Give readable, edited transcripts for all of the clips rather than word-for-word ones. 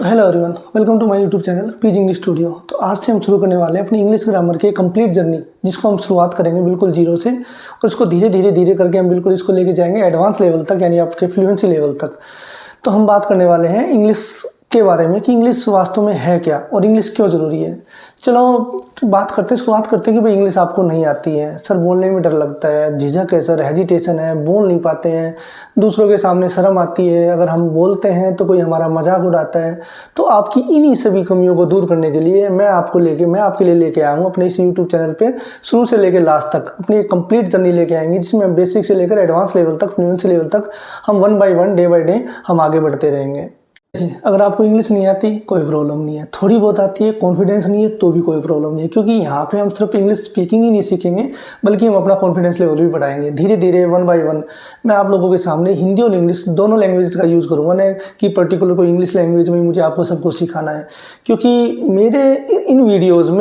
तो hello everyone, welcome to my YouTube channel PG English studio. तो आज से हम शुरू करने वाले हैं अपनी इंग्लिश ग्रामर की कंप्लीट जर्नी, जिसको हम शुरुआत करेंगे बिल्कुल जीरो से और उसको धीरे धीरे करके हम बिल्कुल इसको लेके जाएंगे एडवांस लेवल तक, यानी आपके फ्लुएंसी लेवल तक। तो हम बात करने वाले हैं इंग्लिश के बारे में कि इंग्लिश वास्तव में है क्या और इंग्लिश क्यों ज़रूरी है। चलो शुरुआत करते हैं कि भाई इंग्लिश आपको नहीं आती है, सर बोलने में डर लगता है, झिझक है, सर हेजिटेशन है, बोल नहीं पाते हैं, दूसरों के सामने शर्म आती है, अगर हम बोलते हैं तो कोई हमारा मजाक उड़ाता है। तो आपकी इन्हीं सभी कमियों को दूर करने के लिए मैं आपके लिए लेके आया हूँ अपने इस यूट्यूब चैनल पे। शुरू से लेकर लास्ट तक अपनी एक कंप्लीट जर्नी लेके आएंगे, जिसमें हम बेसिक से लेकर एडवांस लेवल तक, फ्लुएंसी लेवल तक हम one by one, day by day हम आगे बढ़ते रहेंगे। अगर आपको इंग्लिश नहीं आती कोई प्रॉब्लम नहीं है, थोड़ी बहुत आती है, कॉन्फिडेंस नहीं है तो भी कोई प्रॉब्लम नहीं है, क्योंकि यहाँ पे हम सिर्फ इंग्लिश स्पीकिंग ही नहीं सीखेंगे बल्कि हम अपना कॉन्फिडेंस लेवल भी बढ़ाएंगे धीरे धीरे, वन बाय वन। मैं आप लोगों के सामने हिंदी और इंग्लिश दोनों लैंग्वेज का यूज़ करूँगा, ना कि पर्टिकुलर कोई इंग्लिश लैंग्वेज में मुझे आपको सब कुछ सिखाना है, क्योंकि मेरे इन वीडियोज़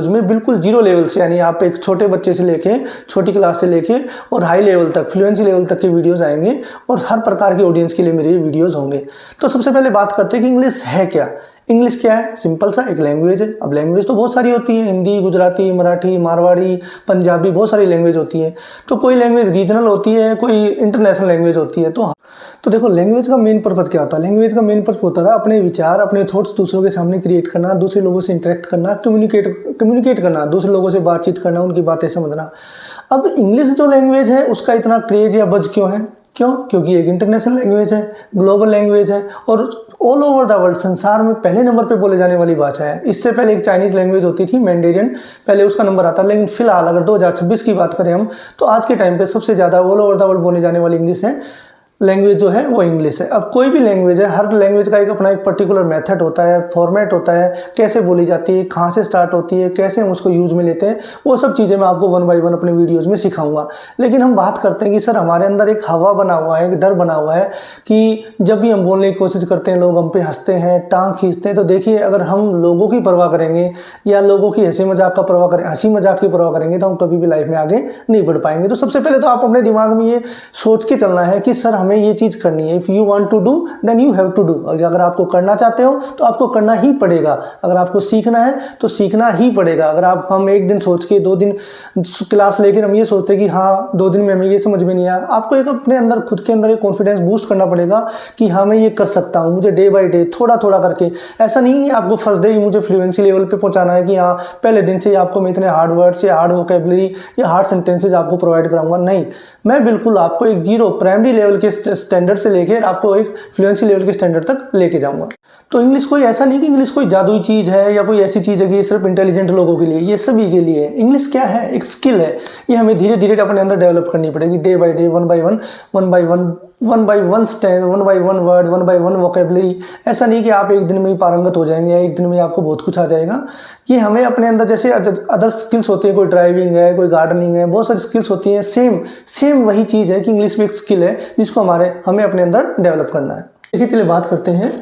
में बिल्कुल जीरो लेवल से, यानी आप एक छोटे बच्चे से लेके, छोटी क्लास से लेके और हाई लेवल तक, फ्लुएंसी लेवल तक के वीडियोज़ आएंगे और हर प्रकार की ऑडियंस के लिए मेरे वीडियोज़ होंगे। तो सबसे पहले बात करते हैं कि इंग्लिश है क्या। इंग्लिश क्या है? सिंपल सा एक लैंग्वेज है। अब लैंग्वेज तो बहुत सारी होती है, हिंदी, गुजराती, मराठी, मारवाड़ी, पंजाबी, बहुत सारी लैंग्वेज होती है। तो कोई लैंग्वेज रीजनल होती है, कोई इंटरनेशनल लैंग्वेज होती है। तो देखो, लैंग्वेज का मेन पर्पज़ क्या होता है? लैंग्वेज का मेन पर्पज़ होता है अपने विचार, अपने थॉट्स दूसरों के सामने क्रिएट करना, दूसरे लोगों से इंटरेक्ट करना, कम्युनिकेट करना, दूसरे लोगों से बातचीत करना, उनकी बातें समझना। अब इंग्लिश जो लैंग्वेज है उसका इतना क्रेज या बज क्यों है? क्योंकि एक इंटरनेशनल लैंग्वेज है, ग्लोबल लैंग्वेज है और ऑल ओवर द वर्ल्ड, संसार में पहले नंबर पे बोले जाने वाली भाषा है। इससे पहले एक चाइनीज़ लैंग्वेज होती थी मैंडेरियन, पहले उसका नंबर आता है, लेकिन फिलहाल अगर 2026 की बात करें हम, तो आज के टाइम पे सबसे ज़्यादा ऑल ओवर द वर्ल्ड बोले जाने वाली इंग्लिश है, लैंग्वेज जो है वो इंग्लिश है। अब कोई भी लैंग्वेज है, हर लैंग्वेज का अपना एक पर्टिकुलर मेथड होता है, फॉर्मेट होता है, कैसे बोली जाती है, कहाँ से स्टार्ट होती है, कैसे हम उसको यूज में लेते हैं, वो सब चीज़ें मैं आपको वन बाय वन अपने वीडियोज़ में सिखाऊंगा। लेकिन हम बात करते हैं कि सर हमारे अंदर एक हवा बना हुआ है, एक डर बना हुआ है कि जब भी हम बोलने की कोशिश करते हैं लोग हम पे हंसते हैं, टांग खींचते हैं। तो देखिए, अगर हम लोगों की परवाह करेंगे या लोगों की हंसी मजाक की परवाह करेंगे तो हम कभी भी लाइफ में आगे नहीं बढ़ पाएंगे। तो सबसे पहले तो आप अपने दिमाग में ये सोच के चलना है कि सर हमें ये चीज़ करनी है। If you want to do then you have to do. अगर आपको करना चाहते हो तो आपको करना ही पड़ेगा। अगर आपको सीखना है तो सीखना ही पड़ेगा। अगर हम एक दिन सोच के 2 दिन क्लास लेकर हम ये सोचते कि हाँ 2 दिन में हमें ये समझ में नहीं आया, आपको एक अपने अंदर, खुद के अंदर एक कॉन्फिडेंस बूस्ट करना पड़ेगा कि हाँ मैं ये कर सकता हूँ। मुझे डे बाय डे थोड़ा थोड़ा करके, ऐसा नहीं है आपको फर्स्ट डे ही मुझे फ्लुएंसी लेवल पे पहुंचाना है कि हाँ पहले दिन से ही आपको मैं इतने हार्ड वर्ड्स या हार्ड वोकेबलरी या हार्ड सेंटेंसेज आपको प्रोवाइड कराऊंगा। नहीं, मैं बिल्कुल आपको एक जीरो प्राइमरी लेवल के स्टैंडर्ड से लेकर आपको एक फ्लुएंसी लेवल के स्टैंडर्ड तक लेके जाऊंगा। तो इंग्लिश कोई ऐसा नहीं कि इंग्लिश कोई जादुई चीज़ है या कोई ऐसी चीज़ है कि ये सिर्फ इंटेलिजेंट लोगों के लिए, ये सभी के लिए है। इंग्लिश क्या है? एक स्किल है। ये हमें धीरे धीरे अपने अंदर डेवलप करनी पड़ेगी, day by day, one by one word, one by one vocabulary. ऐसा नहीं कि आप एक दिन में ही पारंगत हो जाएंगे या एक दिन में आपको बहुत कुछ आ जाएगा। ये हमें अपने अंदर, जैसे अदर स्किल्स होती है, कोई ड्राइविंग है, कोई गार्डनिंग है, बहुत सारी स्किल्स होती हैं, सेम वही चीज़ है कि इंग्लिश भी एक स्किल है जिसको हमें अपने अंदर डेवलप करना है। देखिए, चलिए बात करते हैं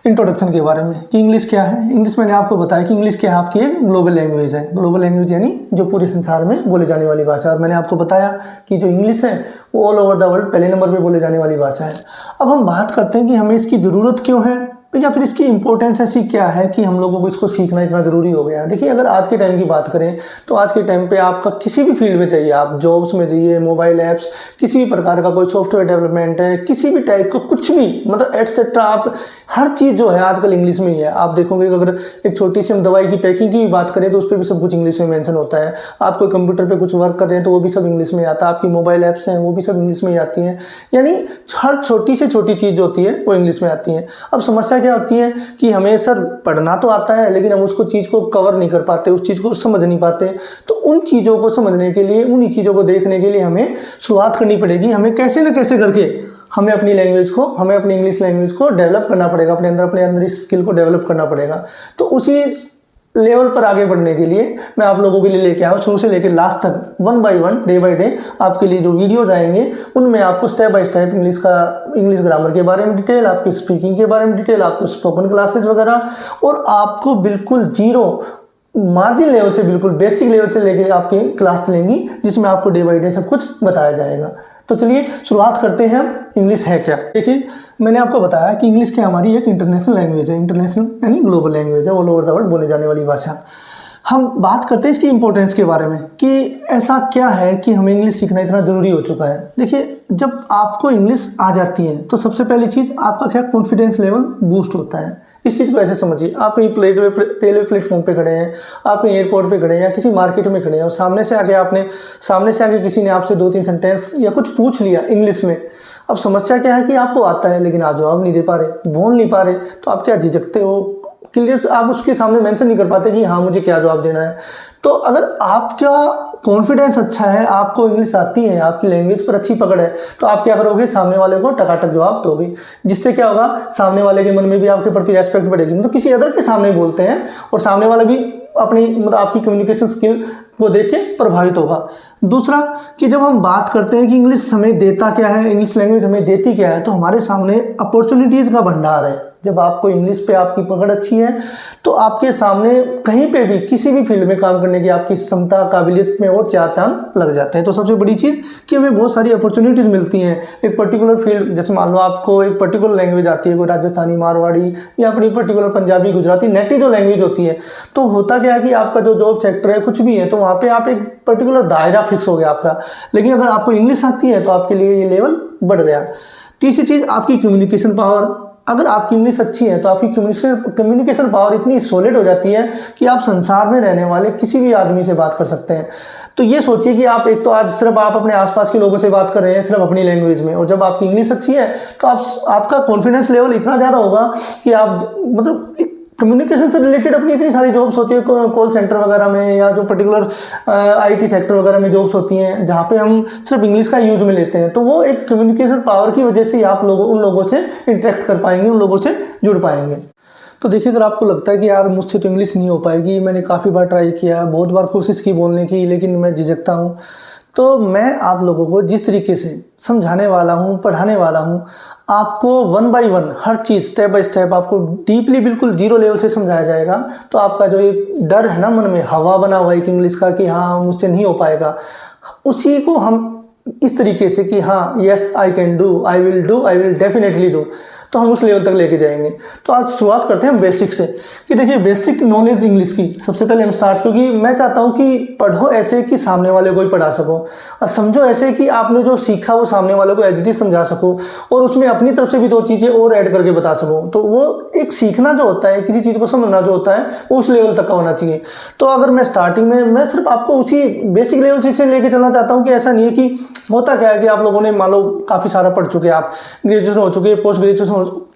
इंट्रोडक्शन के बारे में कि इंग्लिश क्या है। इंग्लिश मैंने आपको बताया कि इंग्लिश क्या है, आपकी एक ग्लोबल लैंग्वेज है। ग्लोबल लैंग्वेज यानी जो पूरे संसार में बोले जाने वाली भाषा। और मैंने आपको बताया कि जो इंग्लिश है वो ऑल ओवर द वर्ल्ड पहले नंबर पे बोले जाने वाली भाषा है। अब हम बात करते हैं कि हमें इसकी ज़रूरत क्यों है या फिर इसकी इंपॉर्टेंस ऐसी क्या है कि हम लोगों को इसको सीखना इतना ज़रूरी हो गया है। देखिए, अगर आज के टाइम की बात करें तो आज के टाइम पे आपका किसी भी फील्ड में चाहिए, आप जॉब्स में जाइए, मोबाइल ऐप्स, किसी भी प्रकार का कोई सॉफ्टवेयर डेवलपमेंट है, किसी भी टाइप का कुछ भी, मतलब एटसेट्रा, आप हर चीज़ जो है आजकल इंग्लिश में ही है। आप देखोगे कि अगर एक छोटी सी हम दवाई की पैकिंग की भी बात करें तो उस पर भी सब कुछ इंग्लिश में मेंशन होता है। आप कोई कंप्यूटर पे कुछ वर्क कर रहे हैं तो वो भी सब इंग्लिश में आता है। आपकी मोबाइल ऐप्स हैं वो भी सब इंग्लिश में ही आती हैं। यानी हर छोटी से छोटी चीज़ जो होती है वो इंग्लिश में आती है। अब समस्या क्या होती है कि हमें सर पढ़ना तो आता है लेकिन हम उसको चीज़ को कवर नहीं कर पाते, उस चीज़ को समझ नहीं पाते। तो उन चीज़ों को समझने के लिए, उन्हीं चीज़ों को देखने के लिए हमें शुरुआत करनी पड़ेगी। हमें कैसे न कैसे करके हमें अपनी इंग्लिश लैंग्वेज को डेवलप करना पड़ेगा, अपने अंदर इस स्किल को डेवलप करना पड़ेगा। तो उसी लेवल पर आगे बढ़ने के लिए मैं आप लोगों के लिए लेके आया हूँ, शुरू से लेकर लास्ट तक, one by one, day by day आपके लिए जो वीडियोज आएंगे उनमें आपको step by step English grammar के बारे में डिटेल, आपकी स्पीकिंग के बारे में डिटेल, आपको स्पोकन क्लासेस वगैरह, और आपको बिल्कुल जीरो मार्जिन लेवल से, बिल्कुल बेसिक लेवल से लेकर आपकी क्लास चलेंगी जिसमें आपको डे बाय डे सब कुछ बताया जाएगा। तो चलिए शुरुआत करते हैं हम इंग्लिश है क्या। देखिए मैंने आपको बताया कि इंग्लिश क्या हमारी एक इंटरनेशनल लैंग्वेज है, इंटरनेशनल यानी ग्लोबल लैंग्वेज है, ऑल ओवर द वर्ल्ड बोले जाने वाली भाषा। हम बात करते हैं इसकी इंपॉर्टेंस के बारे में कि ऐसा क्या है कि हमें इंग्लिश सीखना इतना ज़रूरी हो चुका है। देखिए जब आपको इंग्लिश आ जाती है तो सबसे पहली चीज़ आपका क्या कॉन्फिडेंस लेवल बूस्ट होता है। इस चीज़ को ऐसे समझिए, आप कहीं रेलवे प्लेटफॉर्म पे खड़े हैं, आप कहीं एयरपोर्ट पे खड़े हैं या किसी मार्केट में खड़े हैं और सामने से आके किसी ने आपसे 2-3 सेंटेंस या कुछ पूछ लिया इंग्लिश में। अब समस्या क्या है कि आपको आता है लेकिन आप जवाब नहीं दे पा रहे, बोल नहीं पा रहे, तो आप क्या झिझकते हो, क्लियर आप उसके सामने मेंशन नहीं कर पाते कि हाँ मुझे क्या जवाब देना है। तो अगर आपका कॉन्फिडेंस अच्छा है, आपको इंग्लिश आती है, आपकी लैंग्वेज पर अच्छी पकड़ है, तो आप क्या करोगे, सामने वाले को टकाटक जवाब दोगे, जिससे क्या होगा, सामने वाले के मन में भी आपके प्रति रेस्पेक्ट बढ़ेगी। मतलब किसी अदर के सामने बोलते हैं और सामने वाला भी अपनी मतलब आपकी कम्युनिकेशन स्किल को देख के प्रभावित होगा। दूसरा कि जब हम बात करते हैं कि इंग्लिश हमें देता क्या है, इंग्लिश लैंग्वेज हमें देती क्या है, तो हमारे सामने अपॉर्चुनिटीज़ का भंडार है। जब आपको इंग्लिश पे आपकी पकड़ अच्छी है तो आपके सामने कहीं पे भी किसी भी फील्ड में काम करने की आपकी क्षमता काबिलियत में और चार चांद लग जाते हैं। तो सबसे बड़ी चीज़ कि हमें बहुत सारी अपॉर्चुनिटीज़ मिलती हैं एक पर्टिकुलर फील्ड। जैसे मान लो आपको एक पर्टिकुलर लैंग्वेज आती है, कोई राजस्थानी, मारवाड़ी या अपनी पर्टिकुलर पंजाबी, गुजराती, नेटिव जो लैंग्वेज होती है, तो होता क्या है कि आपका जो जॉब सेक्टर है कुछ भी है तो वहाँ पर आप एक पर्टिकुलर दायरा फिक्स हो गया आपका। लेकिन अगर आपको इंग्लिश आती है तो आपके लिए ये लेवल बढ़ गया। तीसरी चीज़ आपकी कम्युनिकेशन पावर। अगर आपकी इंग्लिश अच्छी है तो आपकी कम्युनिकेशन पावर इतनी सॉलिड हो जाती है कि आप संसार में रहने वाले किसी भी आदमी से बात कर सकते हैं। तो ये सोचिए कि आप एक तो आज सिर्फ आप अपने आसपास के लोगों से बात कर रहे हैं सिर्फ अपनी लैंग्वेज में, और जब आपकी इंग्लिश अच्छी है तो आपका कॉन्फिडेंस लेवल इतना ज़्यादा होगा कि आप मतलब कम्युनिकेशन से रिलेटेड अपनी इतनी सारी जॉब्स होती है कॉल सेंटर वगैरह में या जो पर्टिकुलर आईटी सेक्टर वगैरह में जॉब्स होती हैं जहाँ पे हम सिर्फ इंग्लिश का यूज़ में लेते हैं, तो वो एक कम्युनिकेशन पावर की वजह से आप उन लोगों से इंटरेक्ट कर पाएंगे, उन लोगों से जुड़ पाएंगे। तो देखिए अगर आपको लगता है कि यार मुझसे तो इंग्लिश नहीं हो पाएगी, मैंने काफ़ी बार ट्राई किया, बहुत बार कोशिश की बोलने की, लेकिन मैं झिझकता हूँ, तो मैं आप लोगों को जिस तरीके से समझाने वाला हूँ, पढ़ाने वाला हूँ, आपको 1 by 1 her cheese step by step आपको डीपली बिल्कुल जीरो लेवल से समझाया जाएगा। तो आपका जो एक डर है ना मन में, हवा बना हुआ एक इंग्लिश का कि हाँ मुझसे नहीं हो पाएगा, उसी को हम इस तरीके से कि हाँ yes I can do, I will definitely do, तो हम उस लेवल तक लेके जाएंगे। तो आज शुरुआत करते हैं बेसिक से कि देखिए बेसिक नॉलेज इंग्लिश की सबसे पहले हम स्टार्ट, क्योंकि मैं चाहता हूँ कि पढ़ो ऐसे कि सामने वाले को ही पढ़ा सको और समझो ऐसे कि आपने जो सीखा वो सामने वाले को एज इट इज समझा सको और उसमें अपनी तरफ से भी 2 चीज़ें और ऐड करके बता सको। तो वो एक सीखना जो होता है, किसी चीज़ को समझना जो होता है, वो उस लेवल तक का होना चाहिए। तो अगर मैं स्टार्टिंग में मैं सिर्फ आपको उसी बेसिक लेवल से लेके चलना चाहता हूँ कि ऐसा नहीं है कि होता क्या है कि आप लोगों ने मान लो काफ़ी सारा पढ़ चुके, आप ग्रेजुएशन हो चुके,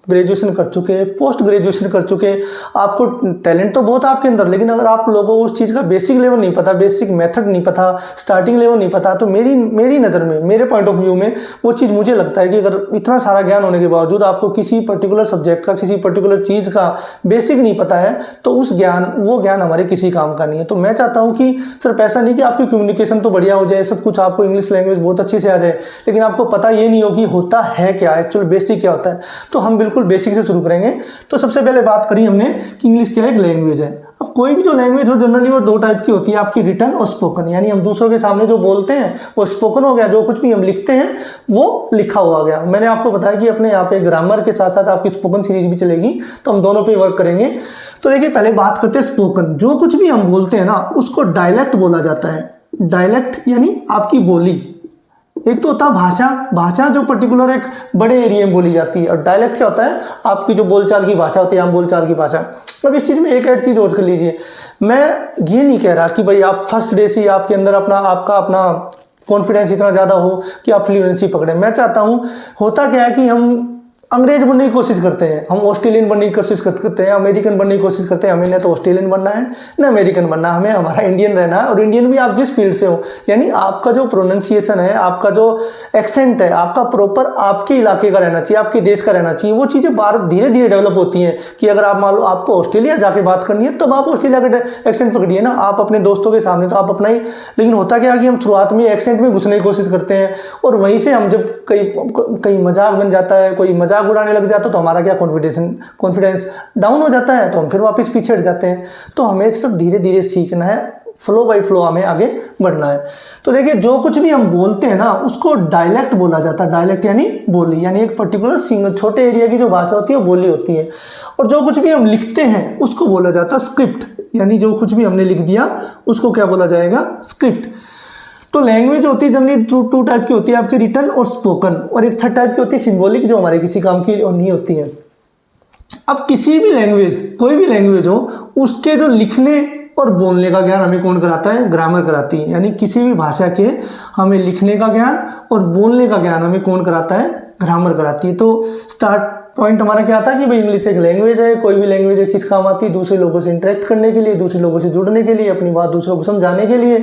ग्रेजुएशन कर चुके, पोस्ट ग्रेजुएशन कर चुके, आपको टैलेंट तो बहुत आपके अंदर, लेकिन अगर आप लोगों को उस चीज़ का बेसिक लेवल नहीं पता, बेसिक मेथड नहीं पता, स्टार्टिंग लेवल नहीं पता, तो मेरी नज़र में, मेरे पॉइंट ऑफ व्यू में वो चीज़ मुझे लगता है कि अगर इतना सारा ज्ञान होने के बावजूद आपको किसी पर्टिकुलर सब्जेक्ट का, किसी पर्टिकुलर चीज़ का बेसिक नहीं पता है, तो वो ज्ञान हमारे किसी काम का नहीं है। तो मैं चाहता हूँ कि सिर्फ ऐसा नहीं कि आपकी कम्युनिकेशन तो बढ़िया हो जाए, सब कुछ आपको इंग्लिश लैंग्वेज बहुत अच्छे से आ जाए, लेकिन आपको पता ये नहीं हो कि होता है क्या, एक्चुअल बेसिक क्या होता है। तो हम बिल्कुल बेसिक से शुरू करेंगे। तो सबसे पहले बात करी हमने कि इंग्लिश क्या एक लैंग्वेज है। अब कोई भी जो लैंग्वेज हो जनरली वो 2 टाइप की होती है, आपकी रिटन और स्पोकन, यानी हम दूसरों के सामने जो बोलते हैं वो स्पोकन हो गया, जो कुछ भी हम लिखते हैं वो लिखा हुआ गया। मैंने आपको बताया कि अपने यहाँ पे ग्रामर के साथ साथ आपकी स्पोकन सीरीज भी चलेगी, तो हम दोनों पे वर्क करेंगे। तो देखिए पहले बात करते हैं स्पोकन। जो कुछ भी हम बोलते हैं ना उसको डायलेक्ट बोला जाता है। डायलेक्ट यानी आपकी बोली। एक तो होता है भाषा जो पर्टिकुलर एक बड़े एरिया में बोली जाती है, और डायलेक्ट क्या होता है, आपकी जो बोलचाल की भाषा होती है, आम बोलचाल की भाषा। अब इस चीज़ में एक चीज़ और कर लीजिए, मैं ये नहीं कह रहा कि भाई आप फर्स्ट डे से आपके अंदर आपका अपना कॉन्फिडेंस इतना ज़्यादा हो कि आप फ्लुएंसी पकड़ें। मैं चाहता हूँ, होता क्या है कि हम अंग्रेज बनने की कोशिश करते हैं, हम ऑस्ट्रेलियन बनने की कोशिश करते हैं, अमेरिकन बनने की कोशिश करते हैं। हमें ना तो ऑस्ट्रेलियन बनना है ना अमेरिकन बनना है, हमें हमारा इंडियन रहना है। और इंडियन भी आप जिस फील्ड से हो, यानी आपका जो प्रोनाउंसिएशन है, आपका जो एक्सेंट है, आपका प्रॉपर आपके इलाके का रहना चाहिए, आपके देश का रहना चाहिए। वो चीज़ें धीरे धीरे डेवलप होती हैं कि अगर आप मान लो आपको ऑस्ट्रेलिया जाके बात करनी है तब आप ऑस्ट्रेलिया का एक्सेंट पकड़िए ना, आप अपने दोस्तों के सामने तो आप अपना ही। लेकिन होता क्या है कि हम शुरुआत में एक्सेंट में घुसने की कोशिश करते हैं और वहीं से हम जब कई मजाक बन जाता है, कोई मजाक उड़ाने लग जाता है, तो हमारा क्या कॉन्फिडेंस डाउन हो जाता है, तो हम फिर वापस पीछे हट जाते हैं। तो हमें सिर्फ धीरे धीरे सीखना है, फ्लो बाय फ्लो हमें आगे बढ़ना है। तो देखिए जो कुछ भी हम बोलते हैं ना उसको डायलेक्ट बोला जाता है। डायलेक्ट यानी बोली, यानी एक पर्टिकुलर सिंगल छोटे एरिया की जो भाषा होती है वो बोली होती है। और जो कुछ भी हम लिखते हैं उसको बोला जाता है स्क्रिप्ट, यानी जो कुछ भी हमने लिख दिया उसको क्या बोला जाएगा, स्क्रिप्ट। तो लैंग्वेज होती है जनरली टू टाइप की होती है आपकी, रिटन और स्पोकन, और एक थर्ड टाइप की होती है सिंबॉलिक, जो हमारे किसी काम की नहीं होती है। अब किसी भी लैंग्वेज, कोई भी लैंग्वेज हो, उसके जो लिखने और बोलने का ज्ञान हमें कौन कराता है, ग्रामर कराती है। यानी किसी भी भाषा के हमें लिखने का ज्ञान और बोलने का ज्ञान हमें कौन कराता है, ग्रामर कराती है। तो स्टार्ट पॉइंट हमारा क्या था कि भाई इंग्लिश एक लैंग्वेज है। कोई भी लैंग्वेज है किस काम आती है, दूसरे लोगों से इंटरेक्ट करने के लिए, दूसरे लोगों से जुड़ने के लिए, अपनी बात दूसरों को समझाने के लिए,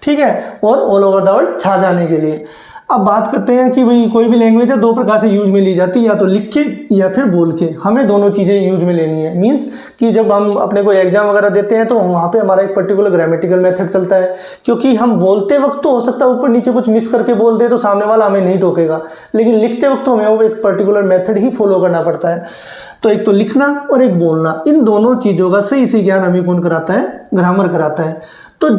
ठीक है, और ऑल ओवर द वर्ल्ड छा जाने के लिए। अब बात करते हैं कि भाई कोई भी लैंग्वेज है दो प्रकार से यूज में ली जाती है, या तो लिख के या फिर बोल के। हमें दोनों चीज़ें यूज में लेनी है। मीन्स कि जब हम अपने को एग्जाम वगैरह देते हैं तो वहाँ पे हमारा एक पर्टिकुलर ग्रामेटिकल मेथड चलता है, क्योंकि हम बोलते वक्त तो हो सकता है ऊपर नीचे कुछ मिस करके बोल दे तो सामने वाला हमें नहीं टोकेगा, लेकिन लिखते वक्त तो हमें वो एक पर्टिकुलर मेथड ही फॉलो करना पड़ता है। तो एक तो लिखना और एक बोलना, इन दोनों चीज़ों का सही सही ज्ञान हमें कौन कराता है, ग्रामर कराता है। तो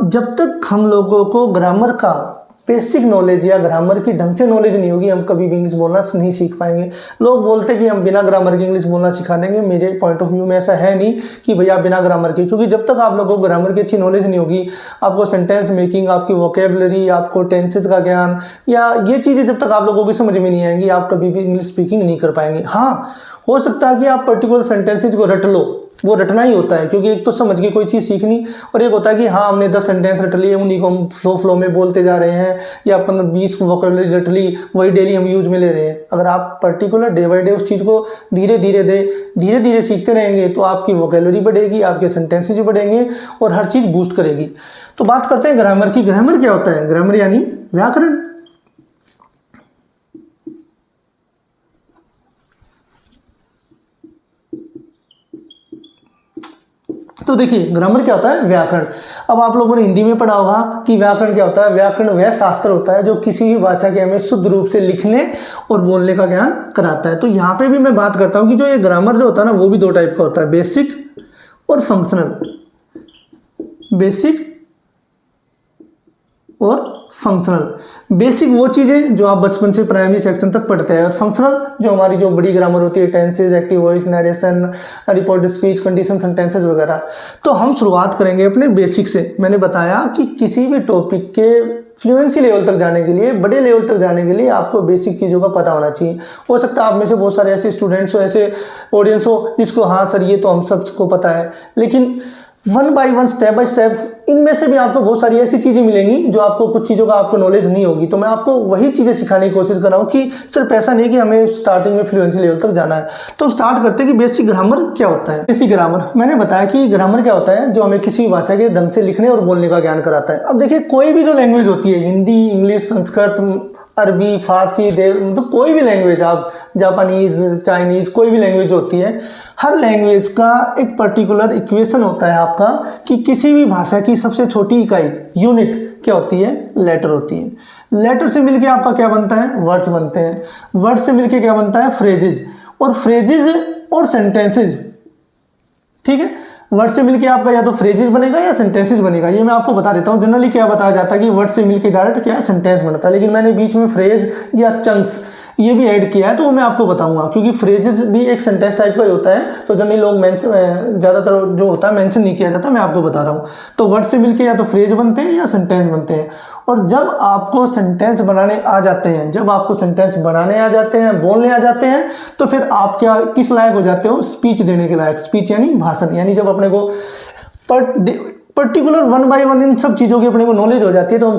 जब तक हम लोगों को ग्रामर का बेसिक नॉलेज या ग्रामर की ढंग से नॉलेज नहीं होगी, हम कभी भी इंग्लिश बोलना नहीं सीख पाएंगे। लोग बोलते हैं कि हम बिना ग्रामर के इंग्लिश बोलना सिखा देंगे। मेरे पॉइंट ऑफ व्यू में ऐसा है नहीं कि भैया बिना ग्रामर के, क्योंकि जब तक आप लोगों को ग्रामर की अच्छी नॉलेज नहीं होगी, आपको सेंटेंस मेकिंग, आपकी वोकेबलरी, आपको टेंसेस का ज्ञान, या ये चीज़ें जब तक आप लोगों की समझ में नहीं आएंगी, आप कभी भी इंग्लिश स्पीकिंग नहीं कर पाएंगे। हाँ, हो सकता है कि आप पर्टिकुलर सेंटेंसेज को रट लो, वो रटना ही होता है, क्योंकि एक तो समझ के कोई चीज़ सीखनी, और एक होता है कि हाँ हमने 10 सेंटेंस रट लिए, उन्हीं को हम फ्लो में बोलते जा रहे हैं, या 15-20 वोकैबुलरी रट ली, वही डेली हम यूज में ले रहे हैं। अगर आप पर्टिकुलर डे बाई डे उस चीज़ को धीरे धीरे सीखते रहेंगे तो आपकी वोकैबुलरी बढ़ेगी, आपके सेंटेंसेज बढ़ेंगे और हर चीज़ बूस्ट करेगी। तो बात करते हैं ग्रामर की। ग्रामर क्या होता है? ग्रामर यानी व्याकरण। तो देखिए ग्रामर क्या होता है, व्याकरण। अब आप लोगों ने हिंदी में पढ़ा होगा कि व्याकरण क्या होता है। व्याकरण वह शास्त्र होता है जो किसी भी भाषा के हमें शुद्ध रूप से लिखने और बोलने का ज्ञान कराता है। तो यहाँ पे भी मैं बात करता हूँ कि जो ये ग्रामर जो होता है ना, वो भी दो टाइप का होता है, बेसिक और फंक्शनल। बेसिक और फंक्शनल। बेसिक वो चीज़ें जो आप बचपन से प्राइमरी सेक्शन तक पढ़ते हैं, और फंक्शनल जो हमारी जो बड़ी ग्रामर होती है, tenses, active voice, narration, reported speech, condition sentences वगैरह। तो हम शुरुआत करेंगे अपने बेसिक से। मैंने बताया कि किसी भी टॉपिक के फ्लुएंसी लेवल तक जाने के लिए, बड़े लेवल तक जाने के लिए आपको बेसिक चीज़ों का पता होना चाहिए। हो सकता है आप में से बहुत सारे ऐसे स्टूडेंट्स हो, ऐसे ऑडियंस हो जिसको हाँ सर ये तो हम सबको पता है, लेकिन one by one, step by step, इनमें से भी आपको बहुत सारी ऐसी चीज़ें मिलेंगी जो आपको कुछ चीज़ों का आपको नॉलेज नहीं होगी। तो मैं आपको वही चीज़ें सिखाने की कोशिश कर रहा हूँ कि सिर्फ ऐसा नहीं कि हमें स्टार्टिंग में फ्लुएंसी लेवल तक जाना है। तो स्टार्ट करते हैं कि बेसिक ग्रामर क्या होता है। बेसिक ग्रामर मैंने बताया कि ग्रामर क्या होता है, जो हमें किसी भाषा के ढंग से लिखने और बोलने का ज्ञान कराता है। अब देखिए कोई भी जो लैंग्वेज होती है, हिंदी, इंग्लिश, संस्कृत, अरबी, फारसी, मतलब कोई भी लैंग्वेज, आप जापानीज, चाइनीज, कोई भी लैंग्वेज होती है, हर लैंग्वेज का एक पर्टिकुलर इक्वेशन होता है आपका कि किसी भी भाषा की सबसे छोटी इकाई, यूनिट क्या होती है, लेटर होती है। लेटर से मिलके आपका क्या बनता है, वर्ड्स बनते हैं। वर्ड से मिलके क्या बनता है, फ्रेजेज, और फ्रेजेज और सेंटेंसेज, ठीक है। वर्ड से मिलके आपका या तो फ्रेजेस बनेगा या सेंटेंसेस बनेगा। ये मैं आपको बता देता हूँ। जनरली क्या बताया जाता है कि वर्ड से मिलके डायरेक्ट क्या सेंटेंस बनता है, लेकिन मैंने बीच में फ्रेज या चंक्स ये भी ऐड किया है, तो वो मैं आपको बताऊंगा, क्योंकि फ्रेजेस भी एक सेंटेंस टाइप का ही होता है। तो जनरली लोग मेंशन, ज़्यादातर जो होता है मेंशन नहीं किया जाता, मैं आपको बता रहा हूँ। तो वर्ड से मिलके या तो फ्रेज बनते हैं या सेंटेंस बनते हैं। और जब आपको सेंटेंस बनाने आ जाते हैं, बोलने आ जाते हैं, तो फिर आप क्या किस लायक हो जाते हो, स्पीच देने के लायक। स्पीच यानी भाषण, यानी जब अपने को particular one by one in सब चीज़ों की अपने को नॉलेज हो जाती है, तो हम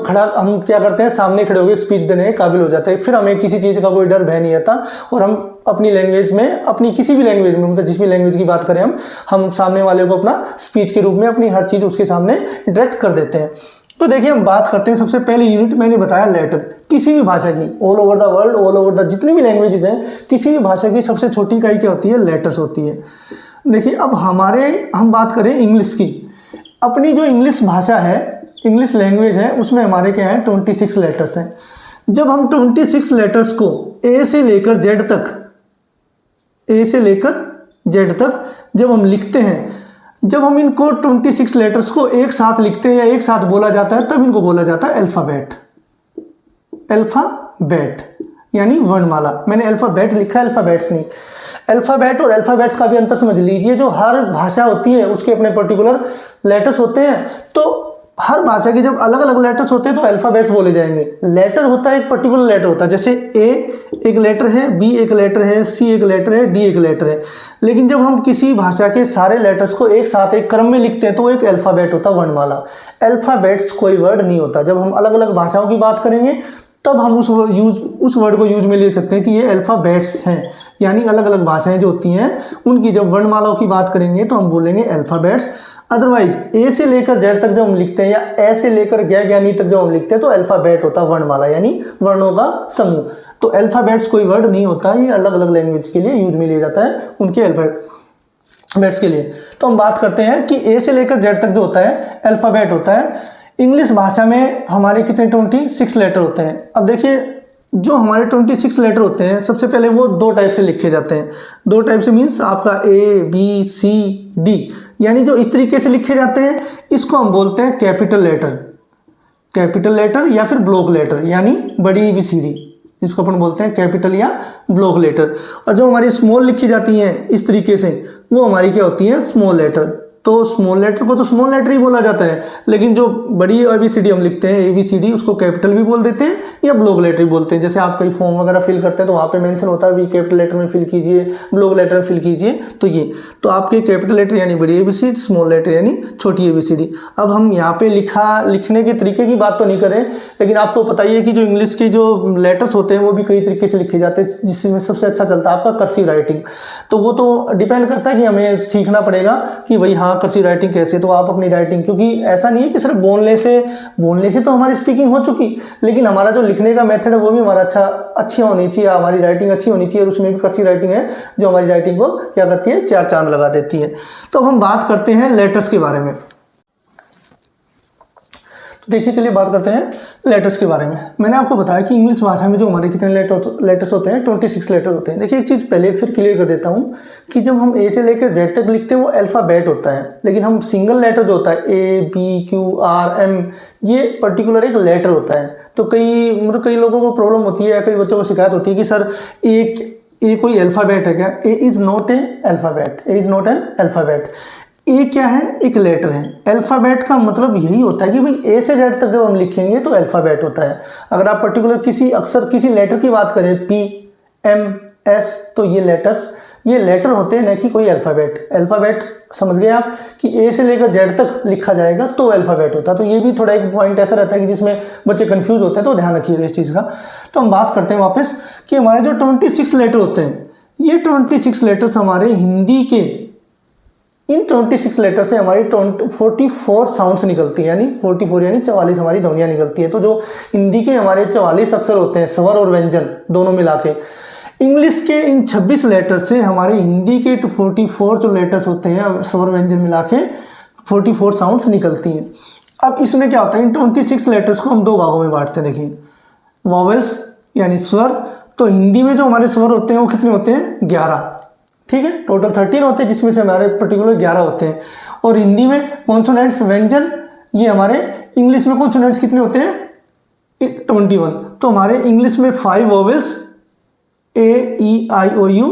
क्या करते हैं, सामने खड़े होकर स्पीच देने के काबिल हो जाते हैं। फिर हमें किसी चीज़ का कोई डर भय नहीं आता, और हम अपनी लैंग्वेज में, अपनी किसी भी लैंग्वेज में, मतलब जिस भी लैंग्वेज की बात करें, हम सामने वाले को अपना स्पीच के रूप में अपनी हर चीज़ उसके सामने डायरेक्ट कर देते हैं। तो देखिए हम बात करते हैं, सबसे पहले यूनिट मैंने बताया लेटर। किसी भी भाषा की, all over the world, all over the जितनी भी लैंग्वेजेस हैं, किसी भी भाषा की सबसे छोटी इकाई क्या होती है, लेटर्स होती है। देखिए अब हम बात करें इंग्लिश की। अपनी जो इंग्लिश भाषा है, इंग्लिश लैंग्वेज है, उसमें हमारे क्या है, 26 लेटर्स हैं। जब हम 26 लेटर्स को ए से लेकर जेड तक जब हम लिखते हैं, जब हम इनको 26 लेटर्स को एक साथ लिखते हैं या एक साथ बोला जाता है तब इनको बोला जाता है अल्फ़ाबेट। अल्फ़ाबेट यानी वर्णमाला। मैंने अल्फ़ाबेट लिखा है, अल्फ़ाबेट्स नहीं। अल्फ़ाबेट और अल्फ़ाबेट्स का भी अंतर समझ लीजिए। जो हर भाषा होती है उसके अपने पर्टिकुलर लेटर्स होते हैं, तो हर भाषा के जब अलग अलग लेटर्स होते हैं तो अल्फ़ाबेट्स बोले जाएंगे। लेटर होता है, एक पर्टिकुलर लेटर होता है, जैसे ए एक लेटर है, बी एक लेटर है, सी एक लेटर है, डी एक लेटर है। लेकिन जब हम किसी भाषा के सारे लेटर्स को एक साथ एक क्रम में लिखते हैं तो एक अल्फ़ाबेट होता है, वर्णमाला। अल्फ़ाबेट्स कोई वर्ड नहीं होता। जब हम अलग अलग भाषाओं की बात करेंगे तब हम उस वर्ड को यूज में ले सकते हैं कि ये अल्फ़ाबेट्स हैं, यानी अलग अलग भाषाएं जो होती हैं उनकी जब वर्णमालाओं की बात करेंगे तो हम बोलेंगे अल्फ़ाबेट्स। अदरवाइज ए से लेकर जेड तक जब हम लिखते हैं या ए से लेकर ज्ञानी तक जब हम लिखते हैं तो अल्फ़ाबेट होता है वर्णमाला, यानी वर्णों का समूह। तो अल्फ़ाबेट्स कोई वर्ड नहीं होता, ये अलग अलग लैंग्वेज के लिए यूज में लिया जाता है, उनके अल्फ़ाबेट्स के लिए। तो हम बात करते हैं कि ए से लेकर जेड तक जो होता है अल्फ़ाबेट होता है। इंग्लिश भाषा में हमारे कितने 26 लेटर होते हैं। अब देखिए जो हमारे 26 लेटर होते हैं सबसे पहले वो दो टाइप से लिखे जाते हैं। दो टाइप से मीन्स आपका ए बी सी डी, यानी जो इस तरीके से लिखे जाते हैं इसको हम बोलते हैं कैपिटल लेटर या फिर ब्लॉक लेटर, यानी बड़ी ABCD, जिसको अपन बोलते हैं कैपिटल या ब्लॉक लेटर। और जो हमारी स्मॉल लिखी जाती हैं इस तरीके से वो हमारी क्या होती है, स्मॉल लेटर। तो स्मॉल लेटर को तो स्मॉल लेटर ही बोला जाता है, लेकिन जो बड़ी ABCD हम लिखते हैं ABCD उसको कैपिटल भी बोल देते हैं या ब्लॉक लेटर भी बोलते हैं। जैसे आप कई फॉर्म वगैरह फिल करते हैं तो वहाँ पे मेंशन होता है भी कैपिटल लेटर में फिल कीजिए, ब्लॉक लेटर में फिल कीजिए। तो ये तो आपके कैपिटल लेटर यानी बड़ी ABCD, स्मॉल लेटर यानी छोटी ABCD। अब हम यहाँ पे लिखने के तरीके की बात तो नहीं करें, लेकिन आपको पता ही है कि जो इंग्लिश के जो लेटर्स होते हैं वो भी कई तरीके से लिखे जाते हैं, जिसमें सबसे अच्छा चलता है आपका कर्सिव राइटिंग। तो वो तो डिपेंड करता है कि हमें सीखना पड़ेगा कि भाई हाँ कर्सिव राइटिंग कैसे। तो आप अपनी राइटिंग, क्योंकि ऐसा नहीं है कि सिर्फ बोलने से तो हमारी स्पीकिंग हो चुकी, लेकिन हमारा जो लिखने का मेथड है वो भी हमारा अच्छी होनी चाहिए, हमारी राइटिंग अच्छी होनी चाहिए। और उसमें भी कर्सिव राइटिंग है जो हमारी राइटिंग को क्या करती है, चार चांद लगा देती है। तो अब हम बात करते हैं लेटर्स के बारे में। देखिए चलिए बात करते हैं लेटर्स के बारे में। मैंने आपको बताया कि इंग्लिश भाषा में जो हमारे कितने लेटर्स होते हैं, 26 लेटर होते हैं। देखिए एक चीज़ पहले फिर क्लियर कर देता हूँ कि जब हम ए से लेकर जेड तक लिखते हैं वो अल्फ़ाबेट होता है, लेकिन हम सिंगल लेटर जो होता है ABQRM ये पर्टिकुलर एक लेटर होता है। तो कई लोगों को प्रॉब्लम होती है, कई बच्चों को शिकायत होती है कि सर ए कोई अल्फ़ाबेट है क्या? A is not a alphabet, A is not an alphabet. A क्या है, एक लेटर है। अल्फ़ाबेट का मतलब यही होता है कि भाई ए से जेड तक जब हम लिखेंगे तो अल्फ़ाबेट होता है। अगर आप पर्टिकुलर किसी लेटर की बात करें PMS तो ये लेटर होते हैं, न कि कोई अल्फ़ाबेट। अल्फ़ाबेट समझ गए आप कि ए से लेकर जेड तक लिखा जाएगा तो अल्फ़ाबेट होता है। तो ये भी थोड़ा एक पॉइंट ऐसा रहता है कि जिसमें बच्चे कंफ्यूज होते हैं, तो ध्यान रखिएगा इस चीज़ का। तो हम बात करते हैं वापस कि हमारे जो 26 लेटर होते हैं, ये 26 लेटर्स हमारे हिंदी के, इन 26 लेटर से हमारी 44 साउंड्स निकलती है, यानी 44 यानी 44 हमारी ध्वनियाँ निकलती है। तो जो हिंदी के हमारे 44 अक्षर होते हैं, स्वर और व्यंजन दोनों मिला के, इंग्लिश के इन 26 लेटर से हमारे हिंदी के 44 जो लेटर्स होते हैं स्वर व्यंजन मिला के 44 साउंड्स निकलती हैं। अब इसमें क्या होता है, इन 26 लेटर्स को हम दो भागों में बांटते हैं। देखिए वॉवेल्स यानी स्वर, तो हिंदी में जो हमारे स्वर होते हैं वो कितने होते हैं, 11, ठीक है, टोटल 13 होते हैं, जिसमें से हमारे पर्टिकुलर 11 होते हैं। और हिंदी में कॉन्सोनेंट्स व्यंजन, ये हमारे इंग्लिश में कॉन्सोनेंट्स कितने होते हैं, 21। तो हमारे इंग्लिश में 5 वोवेल्स AEIOU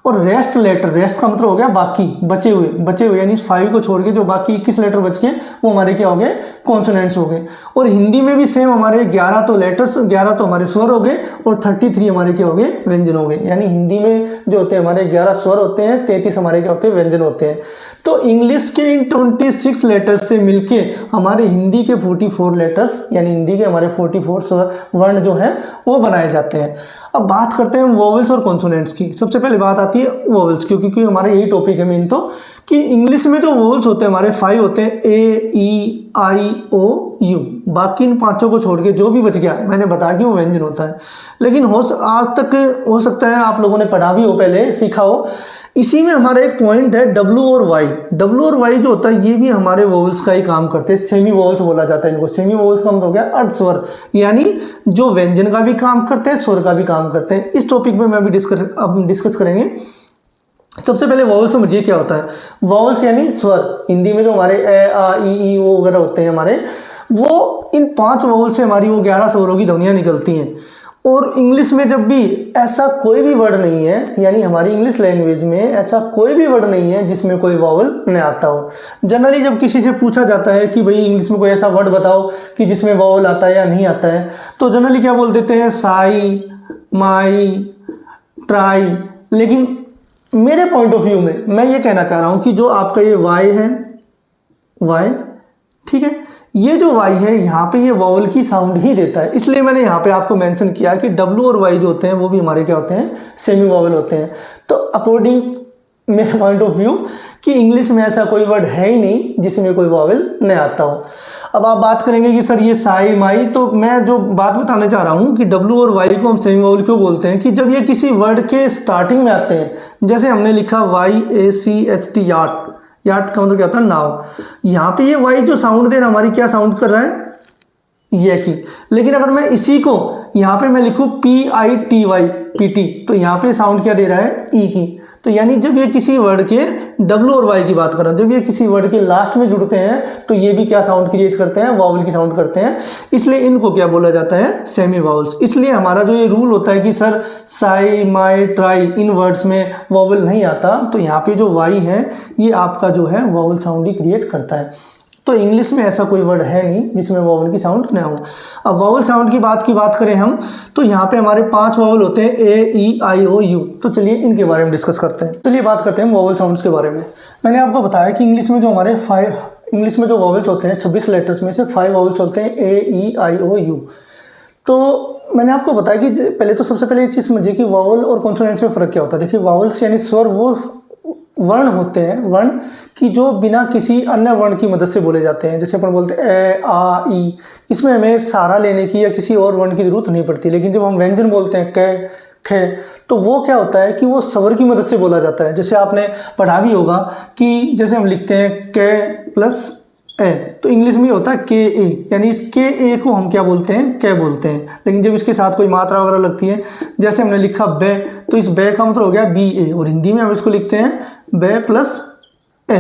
और रेस्ट लेटर, रेस्ट का मतलब हो गया बाकी बचे हुए यानी 5 को छोड़ के जो बाकी 21 लेटर बच गए वो हमारे क्या हो गए, कॉन्सोनेंट्स हो गए। और हिंदी में भी सेम हमारे 11 तो लेटर्स, 11 तो हमारे स्वर हो गए और 33 हमारे क्या हो गए, व्यंजन हो गए। यानी हिंदी में जो होते हैं हमारे 11 स्वर होते हैं, 33 हमारे क्या होते हैं, व्यंजन होते हैं। तो इंग्लिश के इन 26 लेटर्स से मिलके हमारे हिंदी के 44 लेटर्स, यानी हिंदी के हमारे 44 वर्ण जो हैं वो बनाए जाते हैं। अब बात करते हैं वोवेल्स और कॉन्सोनेंट्स की। सबसे पहले बात आती है वोवेल्स की, क्योंकि हमारे यही टॉपिक है मेन। तो कि इंग्लिश में जो वोवेल्स होते हैं हमारे 5 होते हैं AEIOU, बाकी इन 5 को छोड़ के जो भी बच गया मैंने बताया कि वो व्यंजन होता है। लेकिन आज तक हो सकता है आप लोगों ने पढ़ा भी हो, पहले सीखा हो। इसी में हमारा एक पॉइंट है W और Y जो होता है ये भी हमारे वोवेल्स का ही काम करते हैं। सेमी वोवेल्स बोला जाता है इनको। सेमी वोवेल्स का मतलब हो गया अर्धस्वर, यानी जो व्यंजन का भी काम करते हैं, स्वर का भी काम करते हैं। इस टॉपिक में मैं भी डिस्कस करेंगे। सबसे पहले वॉवल समझिए क्या होता है। वॉवल्स यानी स्वर, हिंदी में जो हमारे ए आ ई ओ वगैरह होते हैं हमारे, वो इन 5 वॉवल से हमारी वो 11 स्वरों की ध्वनियाँ निकलती हैं। और इंग्लिश में जब भी ऐसा कोई भी वर्ड नहीं है, यानी हमारी इंग्लिश लैंग्वेज में ऐसा कोई भी वर्ड नहीं है जिसमें कोई वॉवल न आता हो। जनरली जब किसी से पूछा जाता है कि भाई इंग्लिश में कोई ऐसा वर्ड बताओ कि जिसमें वॉवल आता है या नहीं आता है, तो जनरली क्या बोल देते हैं, साई, माई, ट्राई। लेकिन मेरे पॉइंट ऑफ व्यू में मैं ये कहना चाह रहा हूँ कि जो आपका ये वाई है, वाई, ठीक है, ये जो वाई है यहाँ पे ये वॉवल की साउंड ही देता है। इसलिए मैंने यहाँ पे आपको मेंशन किया कि डब्ल्यू और वाई जो होते हैं वो भी हमारे क्या होते हैं, सेमी वॉवल होते हैं। तो अकॉर्डिंग मेरे पॉइंट ऑफ व्यू कि इंग्लिश में ऐसा कोई वर्ड है ही नहीं जिसमें कोई वॉवल न आता हो। अब आप बात करेंगे कि सर ये साई, माई, तो मैं जो बात बताने चाह रहा हूँ कि डब्ल्यू और वाई को हम सेमी वॉवल क्यों बोलते हैं कि जब ये किसी वर्ड के स्टार्टिंग में आते हैं, जैसे हमने लिखा YACHT, याट, याट का मतलब क्या होता है, नाव। यहाँ पे ये वाई जो साउंड दे रहा है हमारी क्या साउंड कर रहा है, ये की। लेकिन अगर मैं इसी को यहाँ पे मैं लिखूँ PITY, PT, तो यहाँ पे साउंड क्या दे रहा है, ई की। तो यानी जब ये किसी वर्ड के डब्ल्यू और वाई की बात कर रहा हूँ, जब ये किसी वर्ड के लास्ट में जुड़ते हैं तो ये भी क्या साउंड क्रिएट करते हैं, वॉवल की साउंड करते हैं। इसलिए इनको क्या बोला जाता है, सेमी वॉवल्स। इसलिए हमारा जो ये रूल होता है कि sir Sai, my, try in words में वॉवल नहीं आता, तो यहाँ पे जो वाई है ये आपका जो है वॉवल साउंड ही क्रिएट करता है। तो इंग्लिश में ऐसा कोई वर्ड है नहीं जिसमें वॉवल की साउंड ना हो। अब वॉवल साउंड की बात करें हम, तो यहाँ पे हमारे 5 वॉवल होते हैं, A, E, I, O, U। तो चलिए इनके बारे में डिस्कस करते हैं। चलिए बात करते हैं वॉवल साउंड्स के बारे में। मैंने आपको बताया कि इंग्लिश में जो हमारे 5 इंग्लिश में जो वॉवल्स होते हैं 26 लेटर्स में से 5 वॉवल्स होते हैं, A, E, I, O, U। तो मैंने आपको बताया कि पहले तो सबसे पहले ये चीज़ समझिए कि वॉवल और कॉन्सोनेंट्स में फ़र्क क्या होता है। देखिए वॉवल्स यानी स्वर वो वर्ण होते हैं, वर्ण कि जो बिना किसी अन्य वर्ण की मदद से बोले जाते हैं। जैसे अपन बोलते हैं ए, आ, ई, इसमें हमें सहारा लेने की या किसी और वर्ण की जरूरत नहीं पड़ती। लेकिन जब हम व्यंजन बोलते हैं क, ख, तो वो क्या होता है कि वो स्वर की मदद से बोला जाता है। जैसे आपने पढ़ा भी होगा कि जैसे हम लिखते हैं क प्लस ए, तो इंग्लिश में होता है के ए, यानी इस के ए को हम क्या बोलते हैं, कै बोलते हैं। लेकिन जब इसके साथ कोई मात्रा वगैरह लगती है, जैसे हमने लिखा बे, तो इस बे का मतलब हो गया बी ए, और हिंदी में हम इसको लिखते हैं बे प्लस ए।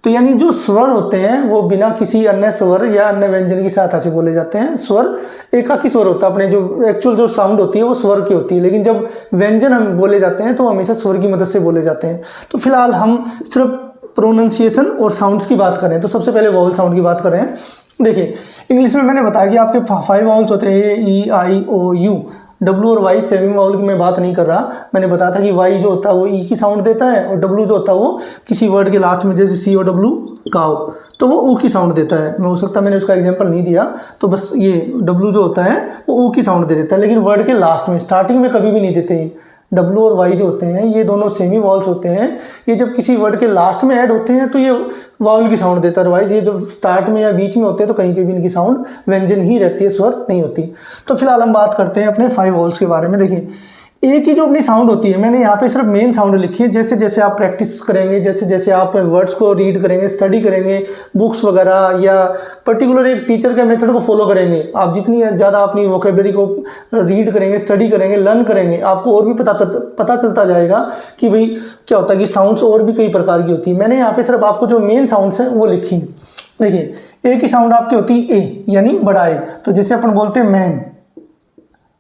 तो यानी जो स्वर होते हैं वो बिना किसी अन्य स्वर या अन्य व्यंजन की सहायता से बोले जाते हैं। स्वर एकाकी स्वर होता है, अपने जो एक्चुअल जो साउंड होती है वो स्वर की होती है। लेकिन जब व्यंजन हम बोले जाते हैं तो हमेशा स्वर की मदद से बोले जाते हैं। तो फिलहाल हम सिर्फ प्रोनाउंसिएशन और साउंड्स की बात करें तो सबसे पहले वॉवल साउंड की बात करें। देखिए इंग्लिश में मैंने बताया कि आपके 5 वॉवल्स होते हैं, ए, ई, आई, ओ, यू। डब्ल्यू और वाई सेमी वॉवल की मैं बात नहीं कर रहा। मैंने बताया था कि वाई जो होता है वो ई की साउंड देता है, और डब्ल्यू जो होता है वो किसी वर्ड के लास्ट में, जैसे सी ओ डब्ल्यू, काउ, तो वो ऊ की साउंड देता है। मैं हो सकता है मैंने उसका एग्जांपल नहीं दिया, तो बस ये डब्ल्यू जो होता है वो ऊ की साउंड दे देता है, लेकिन वर्ड के लास्ट में, स्टार्टिंग में कभी भी नहीं देते। डब्ल्यू और वाई जो होते हैं ये दोनों सेमी वॉवल्स होते हैं। ये जब किसी वर्ड के लास्ट में ऐड होते हैं तो ये वॉवल की साउंड देता है। अदरवाइज ये जब स्टार्ट में या बीच में होते हैं तो कहीं पे भी इनकी साउंड व्यंजन ही रहती है, स्वर नहीं होती। तो फिलहाल हम बात करते हैं अपने 5 वॉवल्स के बारे में। देखिए एक ही जो अपनी साउंड होती है, मैंने यहाँ पे सिर्फ मेन साउंड लिखी है। जैसे जैसे आप प्रैक्टिस करेंगे, जैसे जैसे आप वर्ड्स को रीड करेंगे, स्टडी करेंगे बुक्स वगैरह, या पर्टिकुलर एक टीचर के मेथड को फॉलो करेंगे, आप जितनी ज़्यादा अपनी वोकेबलरी को रीड करेंगे, स्टडी करेंगे, लर्न करेंगे, आपको और भी पता चलता जाएगा कि भाई क्या होता है कि साउंड्स और भी कई प्रकार की होती है। मैंने यहाँ पे सिर्फ आपको जो मेन साउंड्स हैं वो लिखी। देखिए ए की साउंड आपकी होती है ए, यानी बड़ा ए। तो जैसे अपन बोलते हैं मैन,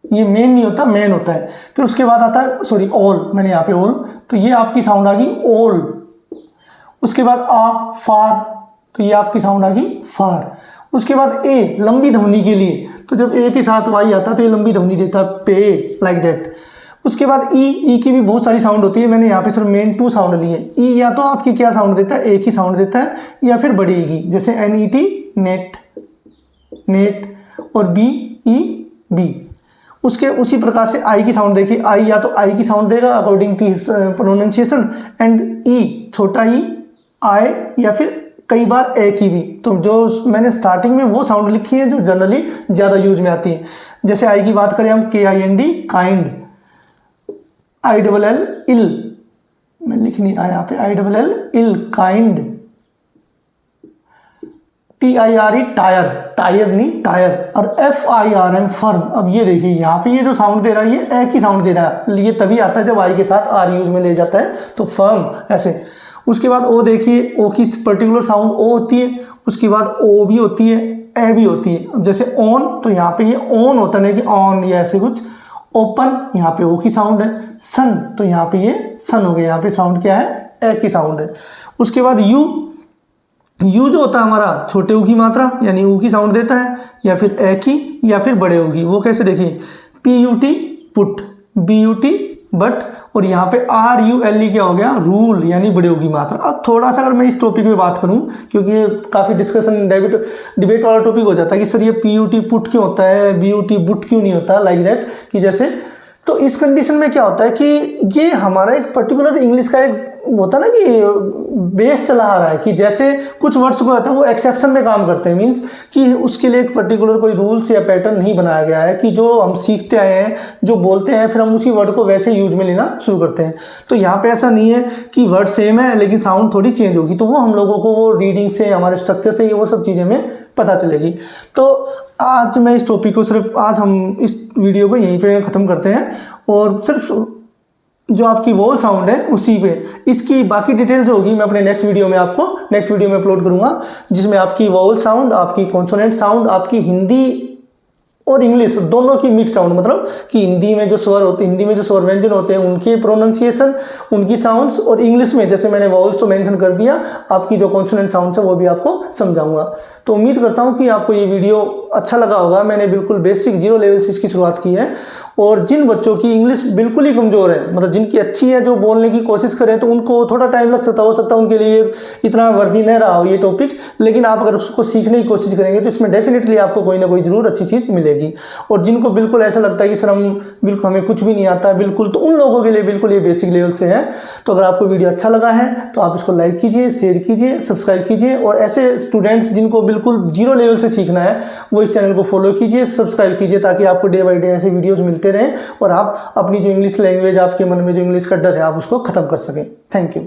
ये मेन नहीं होता, मैन होता है। फिर उसके बाद आता है सॉरी ऑल, मैंने यहाँ पे ऑल, तो ये आपकी साउंड आ गई ऑल। उसके बाद आ, फार, तो ये आपकी साउंड आ गई फार। उसके बाद ए लंबी ध्वनि के लिए, तो जब ए के साथ वाई आता है तो ये लंबी ध्वनि देता है, पे, लाइक दैट। उसके बाद ई की भी बहुत सारी साउंड होती है। मैंने यहाँ पे सिर्फ मेन 2 साउंड ली है। ई या तो आपकी क्या साउंड देता है, ए की साउंड देता है, या फिर बड़ी ई की, जैसे NET, नेट, नेट, और BEB। उसके उसी प्रकार से आई की साउंड देखिए, आई या तो आई की साउंड देगा according to his pronunciation, and E छोटा ई, आई, या फिर कई बार ए की भी। तो जो मैंने स्टार्टिंग में वो साउंड लिखी है जो जनरली ज़्यादा यूज में आती है। जैसे आई की बात करें हम, KIND, काइंड, ILL, इल, मैं लिख नहीं रहा यहाँ पे, ILL, इल, काइंड, TIRE टायर, टायर नहीं टायर, और FIRM फर्म। अब ये देखिए यहाँ पे ये जो साउंड दे रहा है ये एक ही साउंड दे रहा है, ये तभी आता है जब आई के साथ आर यूज में ले जाता है, तो फर्म ऐसे। उसके बाद ओ देखिए, ओ की पर्टिकुलर साउंड ओ होती है, उसके बाद ओ भी होती है, ए भी होती है। अब जैसे ऑन, तो यहाँ पे ये ऑन होता है कि ऑन, ये ऐसे कुछ। ओपन, यहाँ पे ओ की साउंड है। सन, तो यहाँ पे ये सन हो गया, यहाँ पे साउंड क्या है, ए की साउंड है। उसके बाद यू, यू जो होता है हमारा छोटे ऊ की मात्रा यानी ऊ की साउंड देता है, या फिर ए की, या फिर बड़े ऊ की। वो कैसे देखिए, PUT पुट, BUT बट, और यहाँ पे RULE क्या हो गया, रूल यानी बड़े ऊ की मात्रा। अब थोड़ा सा अगर मैं इस टॉपिक में बात करूँ, क्योंकि ये काफ़ी डिस्कशन डिबेट वाला टॉपिक हो जाता है कि सर ये PUT पुट क्यों होता है, BUT बुट क्यों नहीं होता, लाइक दैट कि जैसे। तो इस कंडीशन में क्या होता है कि ये हमारा एक पर्टिकुलर इंग्लिश का एक होता है ना कि बेस चला आ रहा है कि जैसे कुछ वर्ड्स को होता है वो एक्सेप्शन में काम करते हैं, मींस कि उसके लिए एक पर्टिकुलर कोई रूल्स या पैटर्न नहीं बनाया गया है कि जो हम सीखते आए हैं, जो बोलते हैं, फिर हम उसी वर्ड को वैसे यूज में लेना शुरू करते हैं। तो यहाँ पे ऐसा नहीं है कि वर्ड सेम है लेकिन साउंड थोड़ी चेंज होगी, तो वो हम लोगों को वो रीडिंग से, हमारे स्ट्रक्चर से, वो सब चीज़ें में पता चलेगी। तो आज मैं इस टॉपिक को सिर्फ, आज हम इस वीडियो को यहीं पे ख़त्म करते हैं, और सिर्फ जो आपकी वोल साउंड है उसी पे, इसकी बाकी डिटेल जो होगी मैं अपने नेक्स्ट वीडियो में आपको नेक्स्ट वीडियो में अपलोड करूंगा, जिसमें आपकी वोल साउंड, आपकी कॉन्सोनेंट साउंड, आपकी हिंदी और इंग्लिश दोनों की मिक्स साउंड, मतलब कि हिंदी में जो स्वर होते हैं, हिंदी में जो स्वर व्यंजन होते हैं उनके प्रोनाउंसिएशन, उनकी साउंड्स, और इंग्लिश में जैसे मैंने वॉल्स तो मेंशन कर दिया, आपकी जो कॉन्सोनेंट साउंड्स है वो भी आपको समझाऊंगा। तो उम्मीद करता हूं कि आपको ये वीडियो अच्छा लगा होगा। मैंने बिल्कुल बेसिक 0 लेवल से इसकी शुरुआत की है, और जिन बच्चों की इंग्लिश बिल्कुल ही कमज़ोर है, मतलब जिनकी अच्छी है, जो बोलने की कोशिश करें, तो उनको थोड़ा टाइम लग सकता, हो सकता है उनके लिए इतना वर्दी नहीं रहा हो ये टॉपिक, लेकिन आप अगर उसको सीखने की कोशिश करेंगे तो इसमें डेफिनेटली आपको कोई ना कोई ज़रूर अच्छी चीज़ मिलेगी। और जिनको बिल्कुल ऐसा लगता है कि सर बिल्कुल हमें कुछ भी नहीं आता बिल्कुल, तो उन लोगों के लिए बिल्कुल ये बेसिक लेवल से है। तो अगर आपको वीडियो अच्छा लगा है तो आप इसको लाइक कीजिए, शेयर कीजिए, सब्सक्राइब कीजिए, और ऐसे स्टूडेंट्स जिनको बिल्कुल 0 लेवल से सीखना है वो इस चैनल को फॉलो कीजिए, सब्सक्राइब कीजिए, ताकि आपको डे बाई डे ऐसे वीडियोस मिलते रहें और आप अपनी जो इंग्लिश लैंग्वेज, आपके मन में जो इंग्लिश का डर है, आप उसको खत्म कर सकें। Thank you.